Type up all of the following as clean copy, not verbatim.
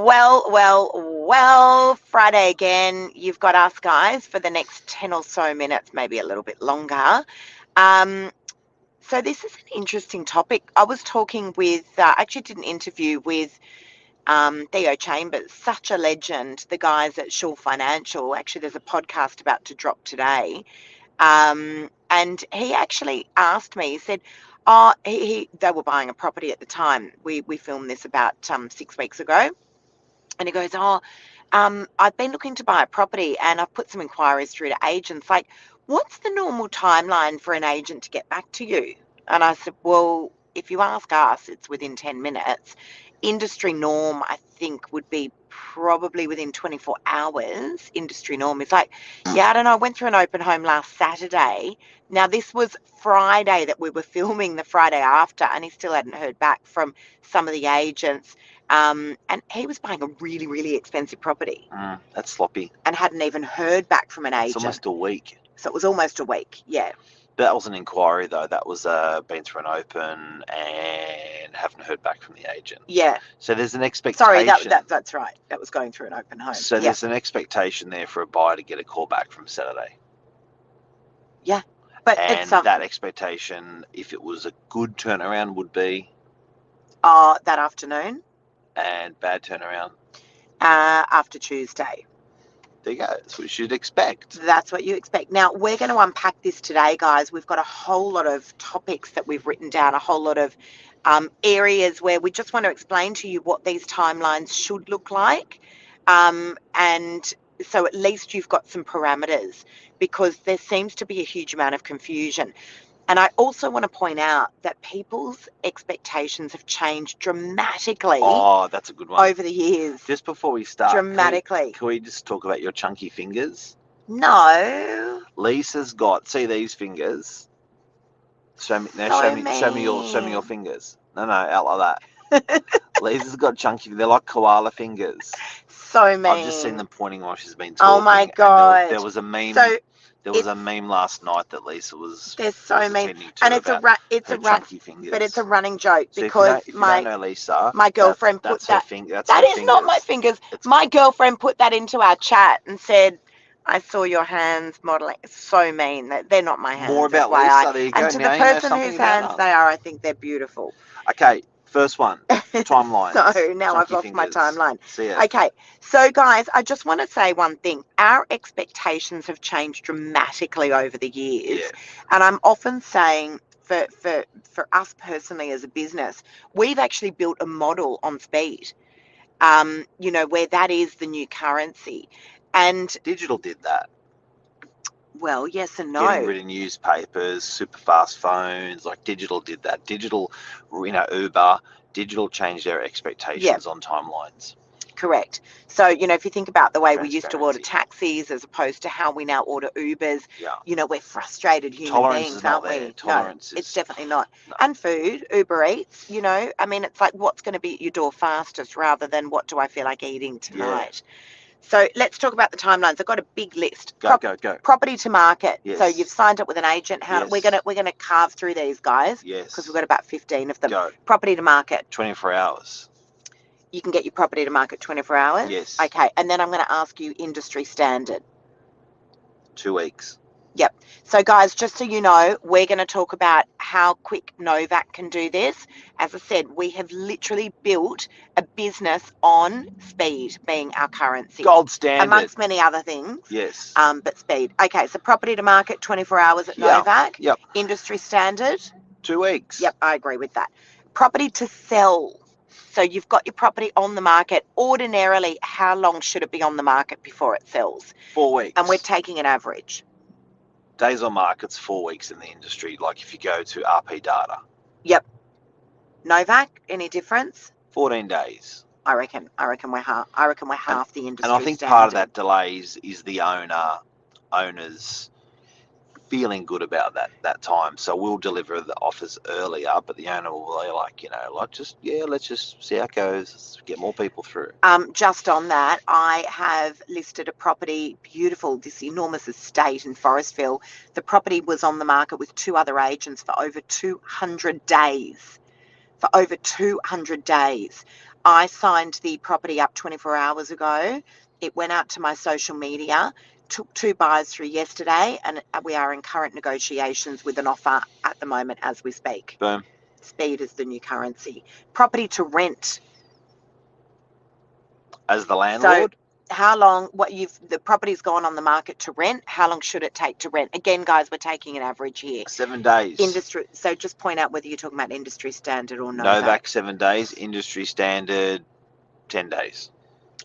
Well, Friday again. You've got us guys for the next 10 or so minutes, maybe a little bit longer. So this is an interesting topic. I was talking with, actually did an interview with Theo Chambers, such a legend, the guys at Shaw Financial. Actually, there's a podcast about to drop today. And he actually asked me, he said, they were buying a property at the time. We filmed this about 6 weeks ago. And he goes, I've been looking to buy a property and I've put some inquiries through to agents. Like, what's the normal timeline for an agent to get back to you? And I said, well, if you ask us, it's within 10 minutes. Industry norm, I think, would be probably within 24 hours. Industry norm is like, yeah, I don't know. I went through an open home last Saturday. Now, this was Friday that we were filming, the Friday after, and he still hadn't heard back from some of the agents. And he was buying a really, really expensive property. That's sloppy. And hadn't even heard back from an agent. It's almost a week. So it was almost a week, yeah. That was an inquiry, though. That was been through an open and haven't heard back from the agent. Yeah. So there's an expectation. Sorry, that's right. That was going through an open home. So there's an expectation there for a buyer to get a call back from Saturday. Yeah. But and that expectation, if it was a good turnaround, would be? That afternoon. And bad turnaround? After Tuesday. There you go. That's what you should expect. That's what you expect. Now, we're going to unpack this today, guys. We've got a whole lot of topics that we've written down, a whole lot of areas where we just want to explain to you what these timelines should look like. And so at least you've got some parameters, because there seems to be a huge amount of confusion. And I also want to point out that people's expectations have changed dramatically. Oh, that's a good one. Over the years. Just before we start, dramatically. Can we just talk about your chunky fingers? No. Lisa's got, see these fingers? Show me your fingers. No, out like that. Lisa's got chunky. They're like koala fingers. So mean. I've just seen them pointing while she's been talking. Oh my god. There was a meme. There was a meme last night that Lisa was. They're so mean, and it's chunky fingers. But it's a running joke, so because if you don't know Lisa, my girlfriend put that. That is not my fingers. My girlfriend put that into our chat and said, "I saw your hands modelling." It's so mean. They're not my hands. More about Lisa. There you go. And to the person whose hands they are, I think they're beautiful. Okay. First one, timeline. So now I've lost my timeline. See ya. Okay, so guys, I just want to say one thing. Our expectations have changed dramatically over the years. Yeah. And I'm often saying, for us personally as a business, we've actually built a model on speed, where that is the new currency. And digital did that. Well, yes and no. Getting rid of newspapers, super fast phones, like digital did that. Digital, Uber, digital changed their expectations on timelines. Correct. So, if you think about the way we used to order taxis as opposed to how we now order Ubers, we're frustrated human beings, aren't we? Tolerance no, it's definitely not. No. And food, Uber Eats, it's like what's going to be at your door fastest rather than what do I feel like eating tonight. Yeah. So let's talk about the timelines. I've got a big list. Go. Property to market. Yes. So you've signed up with an agent. We're gonna carve through these, guys. Yes. Because we've got about 15 of them. Go. Property to market. 24 hours. You can get your property to market 24 hours? Yes. Okay. And then I'm going to ask you industry standard. 2 weeks. Yep. So guys, just so you know, we're going to talk about how quick Novak can do this. As I said, we have literally built a business on speed being our currency. Gold standard. Amongst many other things. Yes. But speed. Okay, so property to market, 24 hours at Novak. Yep. Industry standard. 2 weeks. Yep, I agree with that. Property to sell. So you've got your property on the market. Ordinarily, how long should it be on the market before it sells? 4 weeks. And we're taking an average. Days on market's 4 weeks in the industry, like if you go to RP data. Yep. Novak, any difference? 14 days. I reckon we're half the industry. And I think part of that delay is the owners feeling good about that time. So we'll deliver the offers earlier, but the owner will be like, let's just see how it goes. Let's get more people through. Just on that, I have listed a property, beautiful, this enormous estate in Forestville. The property was on the market with 2 other agents for over 200 days. I signed the property up 24 hours ago. It went out to my social media, took 2 buyers through yesterday, and we are in current negotiations with an offer at the moment as we speak. Boom. Speed is the new currency. Property to rent. As the landlord? So how long, the property's gone on the market to rent, how long should it take to rent? Again, guys, we're taking an average here. 7 days. Industry, so just point out whether you're talking about industry standard or Novak 7 days, industry standard 10 days.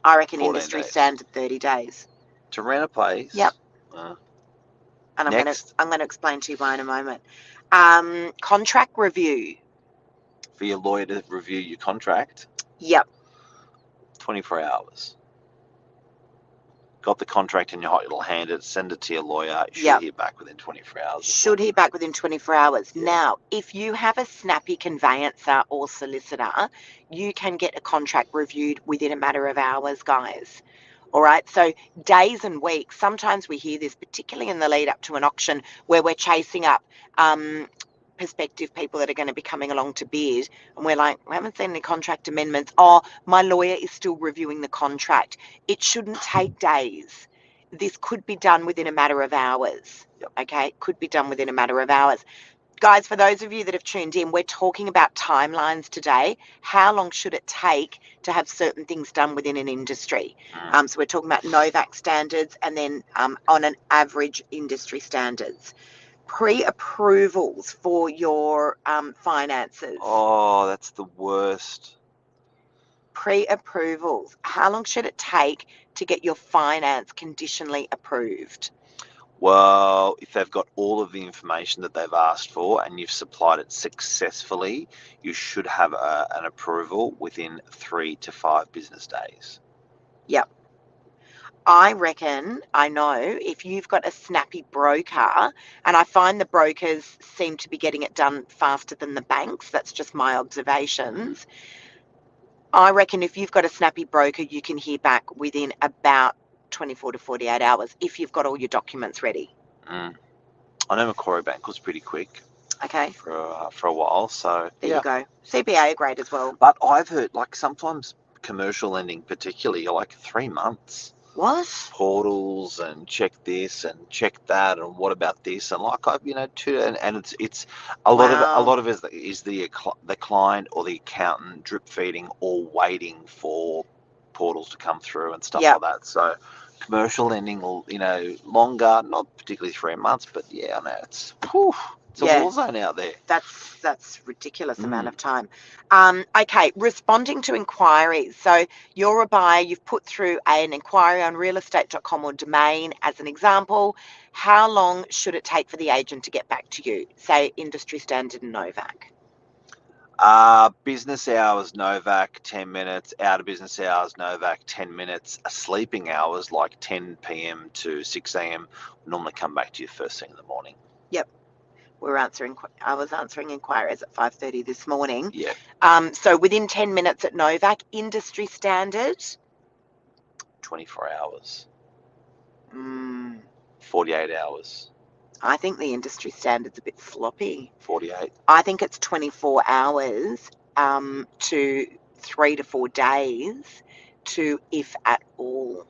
I reckon industry standard 30 days. To rent a place? Yep. And I'm going to explain to you why in a moment. Contract review. For your lawyer to review your contract? Yep. 24 hours. Got the contract in your hot little hand, send it to your lawyer. Should hear back within 24 hours. Should hear back within 24 hours. Yep. Now, if you have a snappy conveyancer or solicitor, you can get a contract reviewed within a matter of hours, guys. All right, so days and weeks. Sometimes we hear this, particularly in the lead up to an auction where we're chasing up prospective people that are going to be coming along to bid, and we're like, we haven't seen any contract amendments. Oh, my lawyer is still reviewing the contract. It shouldn't take days. This could be done within a matter of hours. Okay, it could be done within a matter of hours. Guys, for those of you that have tuned in, we're talking about timelines today. How long should it take to have certain things done within an industry? So we're talking about Novak standards and then on an average industry standards. Pre-approvals for your finances. Oh, that's the worst. Pre-approvals. How long should it take to get your finance conditionally approved? Well, if they've got all of the information that they've asked for and you've supplied it successfully, you should have an approval within 3 to 5 business days. Yep. I reckon, I know, if you've got a snappy broker, and I find the brokers seem to be getting it done faster than the banks, that's just my observations. I reckon if you've got a snappy broker, you can hear back within about 24 to 48 hours if you've got all your documents ready. I know Macquarie Bank was pretty quick. Okay. For a while, so there you go. CBA are great as well. But I've heard, like, sometimes commercial lending particularly, you're like 3 months. What? Portals and check this and check that and what about this and like I've and it's a lot of it is the client or the accountant drip feeding or waiting for portals to come through and stuff like that. So commercial lending will longer, not particularly 3 months, but I know it's a war zone out there. That's ridiculous amount of time. Okay, responding to inquiries. So you're a buyer, you've put through an inquiry on realestate.com or Domain as an example. How long should it take for the agent to get back to you? Say industry standard and Novak. Business hours, Novak, 10 minutes. Out of business hours, Novak, 10 minutes. Sleeping hours, like 10 p.m. to 6 a.m. normally come back to you first thing in the morning. Yep. I was answering inquiries at 5:30 this morning. Yeah. So within 10 minutes at Novak, industry standard? 24 hours. 48 48 hours. I think the industry standard's a bit sloppy. 48. I think it's 24 hours to 3 to 4 days to, if at all.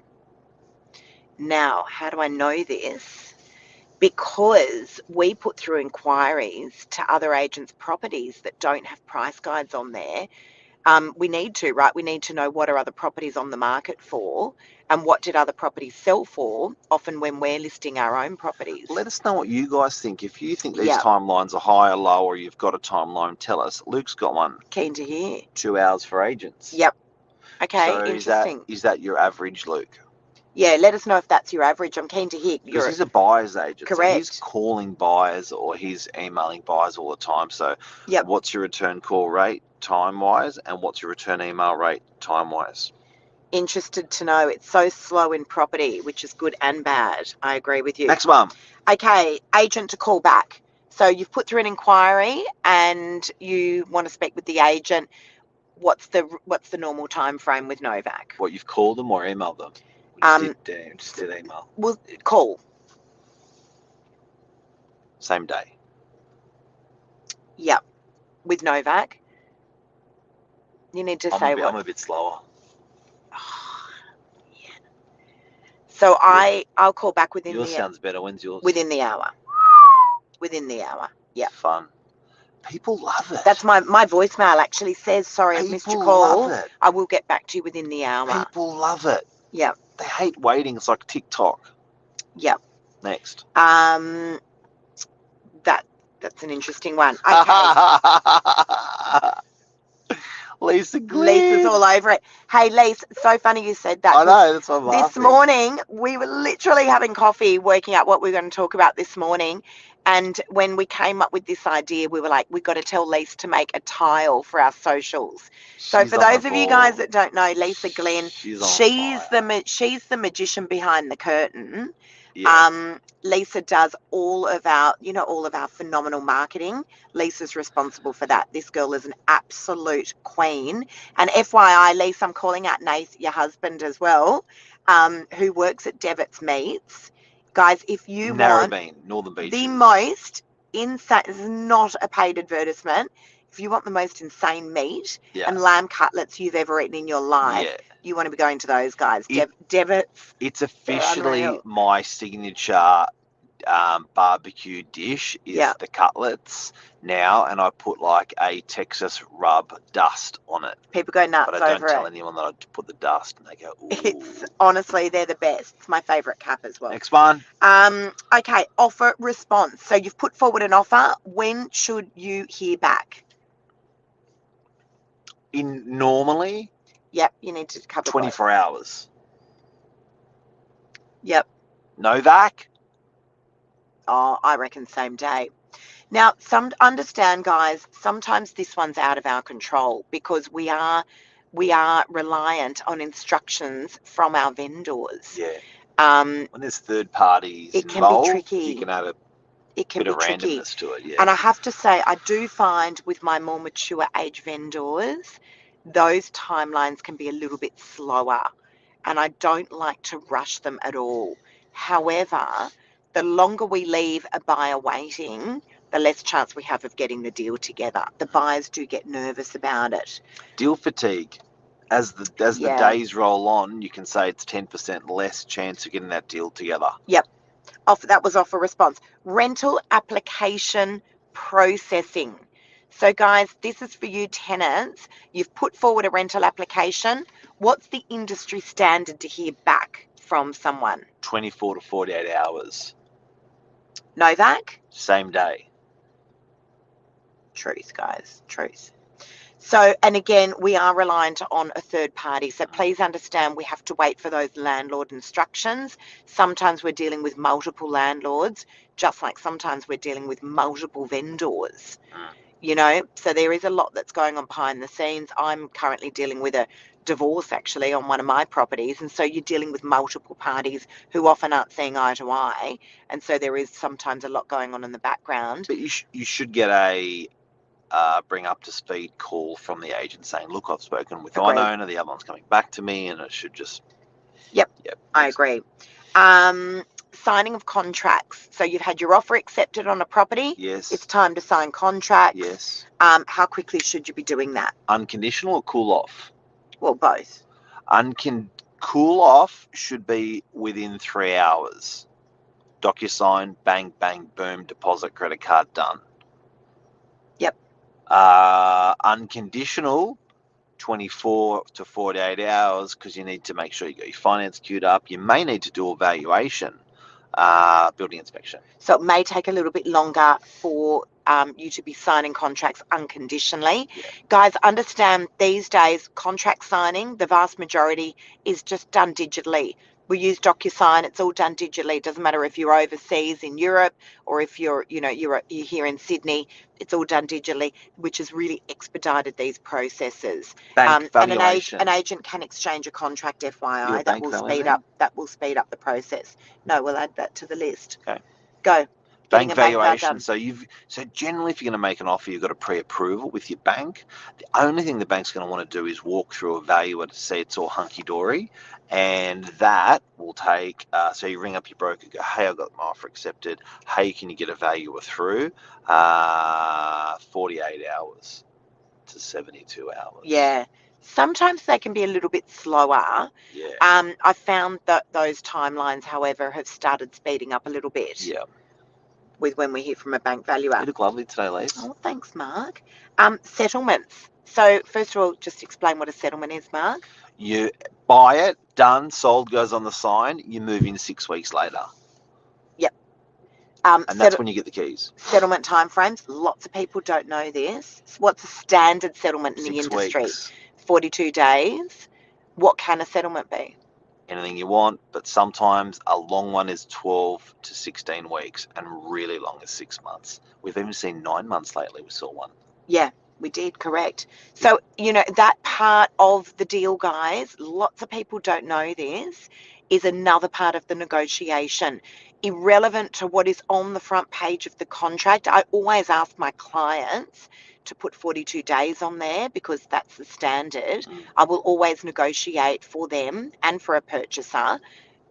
Now, how do I know this? Because we put through inquiries to other agents' properties that don't have price guides on there. We need to, right? We need to know what are other properties on the market for and what did other properties sell for, often when we're listing our own properties. Let us know what you guys think. If you think these timelines are high or low, or you've got a timeline, tell us. Luke's got one. Keen to hear. 2 hours for agents. Yep. Okay, so interesting. Is that your average, Luke? Yeah, let us know if that's your average. I'm keen to hear. Because he's a buyer's agent. Correct. So he's calling buyers or he's emailing buyers all the time. So what's your return call rate time-wise and what's your return email rate time-wise? Interested to know. It's so slow in property, which is good and bad. I agree with you. Next one. Okay, agent to call back. So you've put through an inquiry and you want to speak with the agent. What's the normal time frame with Novak? What, you've called them or emailed them? Just did email. Well, call. Same day. Yep. With Novak. You need to I'm say I'm a bit slower. Yeah. So I'll call back within Yours the sounds better. When's yours? within the hour. Within the hour. Yeah. Fun. People love it. That's my voicemail actually says, sorry, I've missed your call. Love it. I will get back to you within the hour. People love it. Yeah. They hate waiting. It's like TikTok. Yeah. Next. That's an interesting one. Okay. Lisa Glenn. Lisa's all over it. Hey, Lisa, so funny you said that. I know, that's why I'm This laughing. morning, we were literally having coffee, working out what we were going to talk about this morning. And when we came up with this idea, we were like, we've got to tell Lisa to make a tile for our socials. So for those of you guys that don't know, Lisa Glenn, she's the magician behind the curtain. Yeah. Lisa does all of our phenomenal marketing. Lisa's responsible for that. This girl is an absolute queen. And FYI, Lisa, I'm calling out Nath, your husband as well, who works at Devitt's Meats. Guys, if you NARRABEEN, Northern Beaches. The most insane, this is not a paid advertisement. If you want the most insane meat and lamb cutlets you've ever eaten in your life, you want to be going to those guys. Devitt's. It's officially my signature barbecue dish is the cutlets now, and I put like a Texas rub dust on it. People go nuts over it. But I don't tell anyone that I put the dust, and they go, ooh. It's honestly, they're the best. It's my favourite cap as well. Next one. Okay, offer response. So you've put forward an offer. When should you hear back? Normally. Yep, you need to cover 24 hours. Yep. Novak? Oh, I reckon same day. Now, understand, guys, sometimes this one's out of our control because we are reliant on instructions from our vendors. Yeah. When there's third parties involved, be tricky. You can have a bit of randomness to it. Yeah. And I have to say, I do find with my more mature age vendors, those timelines can be a little bit slower, and I don't like to rush them at all. However, the longer we leave a buyer waiting, the less chance we have of getting the deal together. The buyers do get nervous about it. Deal fatigue. As the days roll on, you can say it's 10% less chance of getting that deal together. Yep. That was offer response. Rental application processing. So guys, this is for you tenants. You've put forward a rental application. What's the industry standard to hear back from someone? 24 to 48 hours. Novak? Same day. Truth, guys. Truth. So, and again, we are reliant on a third party. So please understand we have to wait for those landlord instructions. Sometimes we're dealing with multiple landlords, just like sometimes we're dealing with multiple vendors. You know, so there is a lot that's going on behind the scenes. I'm currently dealing with a divorce actually on one of my properties, and so you're dealing with multiple parties who often aren't seeing eye to eye, and so there is sometimes a lot going on in the background. But you should get a bring up to speed call from the agent saying, look, I've spoken with one owner, the other one's coming back to me, and it should just... Yep. I agree. Signing of contracts. So you've had your offer accepted on a property. Yes. It's time to sign contracts. Yes. How quickly should you be doing that? Unconditional or cool off? Well, both. Cool off should be within 3 hours. DocuSign, bang, bang, boom, deposit, credit card, done. Yep. Unconditional, 24 to 48 hours, because you need to make sure you got your finance queued up. You may need to do a valuation, building inspection. So it may take a little bit longer for you to be signing contracts unconditionally. Yeah. Guys, understand these days contract signing, the vast majority is just done digitally. We use DocuSign. It's all done digitally. It doesn't matter if you're overseas in Europe or if you're here in Sydney. It's all done digitally, which has really expedited these processes. Bank valuation. An agent can exchange a contract, FYI. That will speed up the process. No, we'll add that to the list. Okay. Go. Bank valuation. So generally, if you're going to make an offer, you've got a pre-approval with your bank. The only thing the bank's going to want to do is walk through a valuer to see it's all hunky-dory, and that will take. So you ring up your broker, go, hey, I got my offer accepted. Hey, can you get a valuer through? 48 hours to 72 hours. Yeah. Sometimes they can be a little bit slower. Yeah. I found that those timelines, however, have started speeding up a little bit. Yeah. With when we hear from a bank valuer. You look lovely today, Lise. Oh, thanks, Mark. Settlements. So, first of all, just explain what a settlement is, Mark. You buy it, done, sold, goes on the sign. You move in 6 weeks later. Yep. And that's when you get the keys. Settlement timeframes. Lots of people don't know this. What's a standard settlement in the 6 industry? weeks. 42 days. What can a settlement be? Anything you want, but sometimes a long one is 12 to 16 weeks, and really long is 6 months. We've even seen 9 months lately. We saw one. Yeah, we did, correct. So, that part of the deal, guys, lots of people don't know this, is another part of the negotiation. Irrelevant to what is on the front page of the contract, I always ask my clients to put 42 days on there because that's the standard. I will always negotiate for them and for a purchaser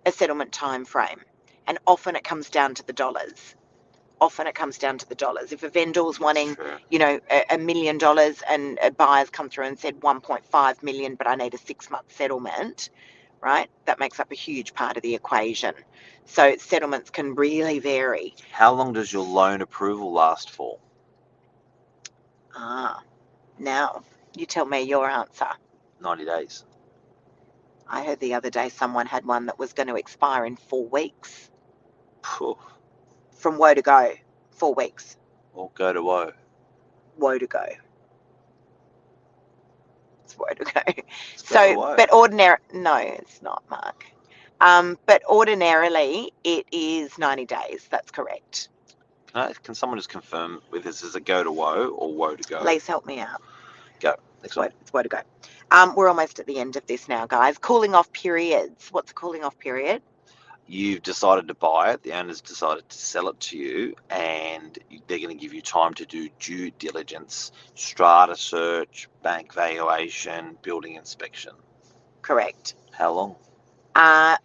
a settlement time frame. And often it comes down to the dollars. If a vendor's wanting, $1 million and a buyer's come through and said 1.5 million, but I need a 6-month settlement, right? That makes up a huge part of the equation. So settlements can really vary. How long does your loan approval last for? Now you tell me your answer. 90 days. I heard the other day someone had one that was going to expire in 4 weeks. Phew. From woe to go, 4 weeks. Or go to woe. Woe to go. It's woe to go. But no, it's not, Mark. But ordinarily, it is 90 days. That's correct. Can someone just confirm with us, is it go to woe or woe to go? Please help me out. Go. Next one. It's woe to go. We're almost at the end of this now, guys. Cooling off periods. What's a cooling off period? You've decided to buy it, the owner's decided to sell it to you, and they're going to give you time to do due diligence, strata search, bank valuation, building inspection. Correct. How long?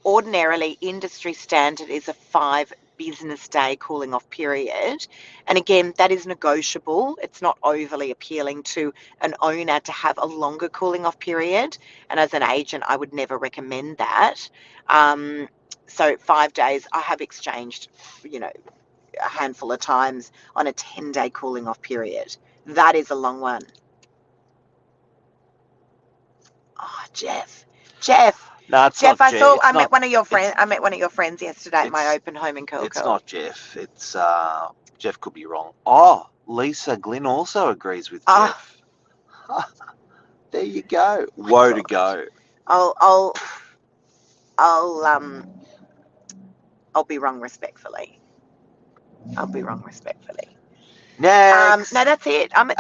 Ordinarily, industry standard is a 5 business day cooling off period. And again, that is negotiable. It's not overly appealing to an owner to have a longer cooling off period. And as an agent, I would never recommend that. So 5 days, I have exchanged, a handful of times on a 10-day cooling off period. That is a long one. Oh, Jeff. No, it's Jeff, not Jeff. I met one of your friends yesterday at my open home in Curl. It's not Jeff. It's Jeff could be wrong. Oh, Lisa Glynn also agrees with Jeff. There you go. Woe to go. I'll be wrong respectfully. Next. No, that's it. I'm at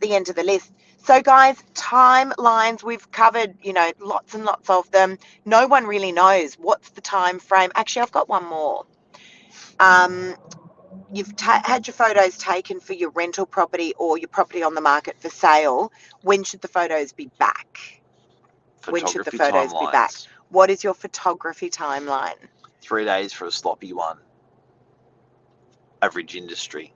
the end of the list. So, guys, timelines, we've covered, lots and lots of them. No one really knows what's the time frame. Actually, I've got one more. You've had your photos taken for your rental property or your property on the market for sale. When should the photos be back? When should the photos be back? What is your photography timeline? 3 days for a sloppy one. Average industry.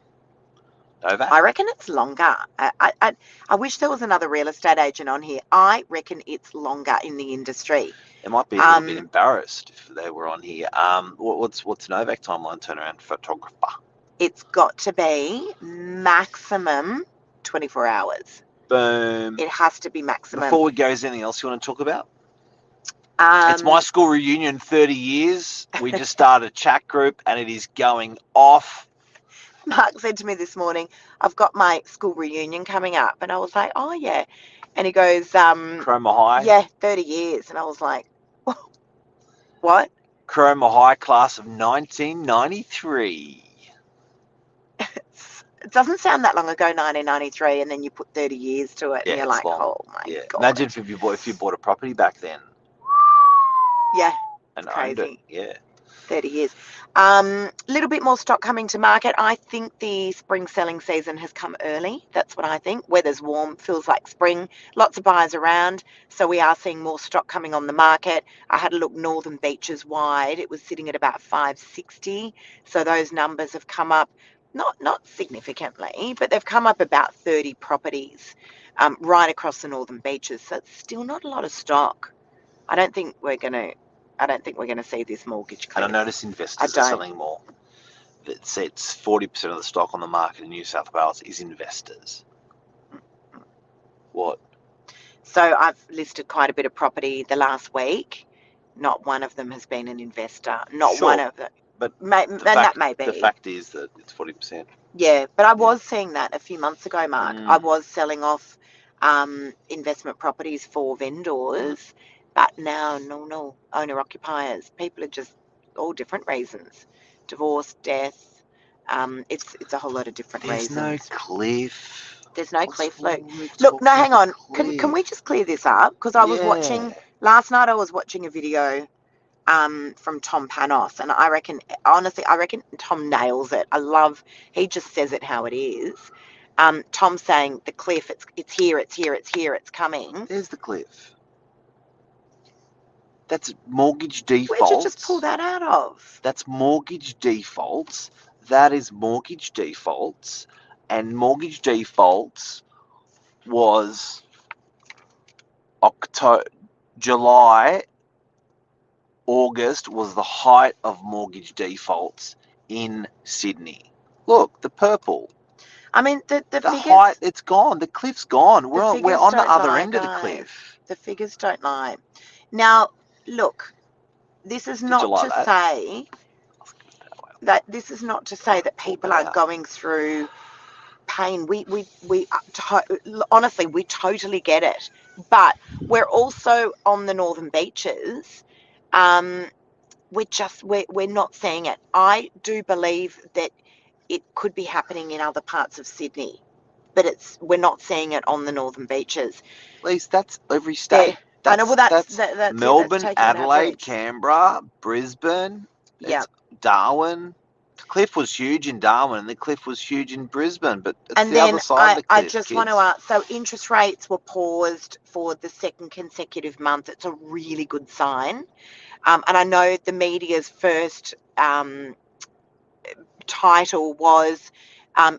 Novak? I reckon it's longer. I wish there was another real estate agent on here. I reckon it's longer in the industry. They might be a little bit embarrassed if they were on here. What's Novak timeline turnaround photographer? It's got to be maximum 24 hours. Boom. It has to be maximum. Before we go, is there anything else you want to talk about? It's my school reunion, 30 years. We just started a chat group and it is going off. Mark said to me this morning, I've got my school reunion coming up. And I was like, oh, yeah. And he goes, Chroma High? Yeah, 30 years. And I was like, what? Chroma High class of 1993. It doesn't sound that long ago, 1993, and then you put 30 years to it, and you're like, long. Oh, my God. Imagine if you bought a property back then. Yeah, and crazy. Owned it. Yeah. 30 years. A little bit more stock coming to market. I think the spring selling season has come early. That's what I think. Weather's warm, feels like spring. Lots of buyers around. So we are seeing more stock coming on the market. I had a look Northern Beaches wide. It was sitting at about 560. So those numbers have come up, not significantly, but they've come up about 30 properties. right across the northern beaches. So it's still not a lot of stock. I don't think we're gonna see this mortgage cliff. And I notice investors are selling more. It's 40% of the stock on the market in New South Wales is investors. What? So I've listed quite a bit of property the last week. Not one of them has been an investor. Not one of them. But that may be. The fact is that it's 40%. Yeah, but I was seeing that a few months ago, Mark. I was selling off investment properties for vendors, but now no owner occupiers. People are just all different reasons: divorce, death. It's a whole lot of different reasons. There's no cliff. There's no cliff. Look, no, hang on. Can we just clear this up? Because I was watching last night. I was watching a video from Tom Panos, and I reckon Tom nails it. He just says it how it is. Tom's saying the cliff, it's here, it's coming. There's the cliff. That's mortgage defaults. Where'd you just pull that out of? That's mortgage defaults. That is mortgage defaults. And mortgage defaults was July, August was the height of mortgage defaults in Sydney. Look, the purple. I mean, the figures, height, it's gone. The cliff's gone. We're on the other end of the cliff. The figures don't lie. Now, look, this is not to say that people aren't going through pain. Honestly, we totally get it. But we're also on the northern beaches. We're not seeing it. I do believe that it could be happening in other parts of Sydney, but we're not seeing it on the northern beaches. At least that's every state. I know. Well, that's Melbourne, Adelaide, Canberra, Brisbane, Darwin. The cliff was huge in Darwin, and the cliff was huge in Brisbane, but it's the other side of the cliff. I just want to ask, so interest rates were paused for the second consecutive month. It's a really good sign. And I know the media's first title was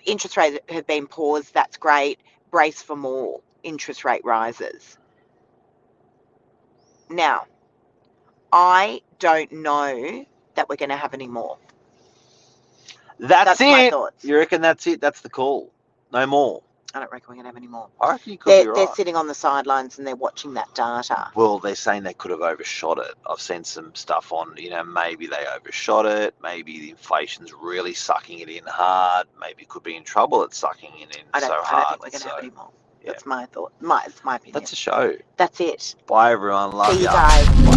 interest rates have been paused. That's great. Brace for more interest rate rises. Now, I don't know that we're going to have any more. That's it. My thoughts. You reckon that's it? That's the call. No more. I don't reckon we're going to have any more. I reckon you could be right. They're sitting on the sidelines and they're watching that data. Well, they're saying they could have overshot it. I've seen some stuff on, maybe they overshot it. Maybe the inflation's really sucking it in hard. Maybe it could be in trouble at sucking it in so hard. I don't think we're going to have any more. Yeah. That's my thought. It's my opinion. That's a show. That's it. Bye, everyone. Love you guys.